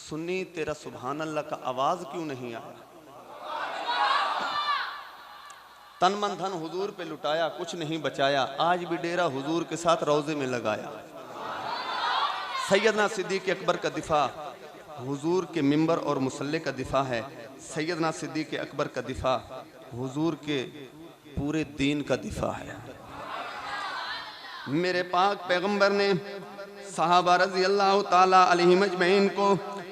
सुन्नी तेरा सुभान अल्लाह का आवाज क्यों नहीं आया? तन मन धन हुजूर पे लुटाया, कुछ नहीं बचाया, आज भी डेरा हुजूर के साथ रोजे में लगाया। सैयदना सिद्दीक अकबर का दिफा हुजूर के मिंबर और मुसल्ले का दिफा है। सैयदना सिद्दीक अकबर का दिफा हुजूर के पूरे दीन का दिफा है। मेरे पाक पैगंबर ने सहाबा रज़ी अल्लाह ताला अलैहिम अजमईन को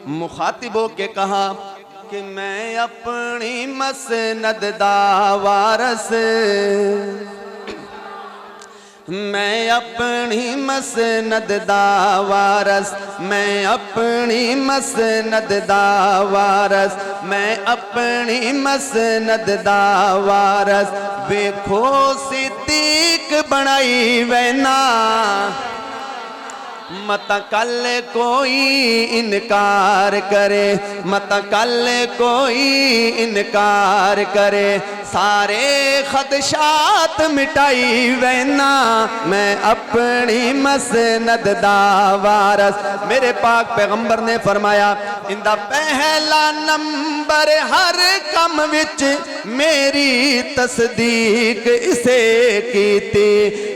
मुखातिब होके कहा कि मैं अपनी मसनद दा वारस, मैं अपनी मसनद दा वारस, मैं अपनी मसनद दा वारस, मैं अपनी मसनद दा वारस। वेखो सिद्दीक बनाई वैना, मत कल कोई इनकार करे, मत कल कोई इनकार करे। सारे खदशात मिटाई वैना, मैं अपनी मसनद दा वारस। मेरे पाक पैगंबर ने फरमाया इंदा पहला नंबर हर कम विच मेरी तस्दीक इसे कीती।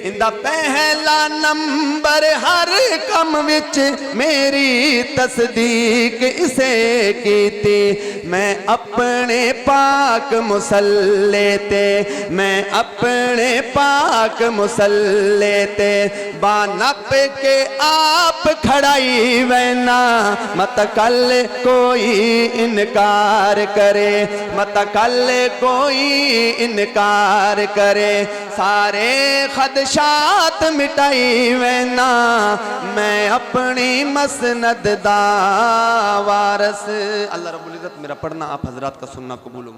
इंदा पहला नंबर हर कम विच मेरी तस्दीक इसे कीती। मैं अपने पाक मुसल्ले ते, मैं अपने पाक मुसल्ले ते बानप के आप खड़ाई वैना। मत कल कोई इनकार करे, मत कल कोई इनकार करे। सारे खदशात मिटाई वैना, मैं अपनी मसनद दा वारस। अल्लाह रब्बुल इज़्ज़त मेरा पढ़ना आप हजरात का सुनना कबूल हो।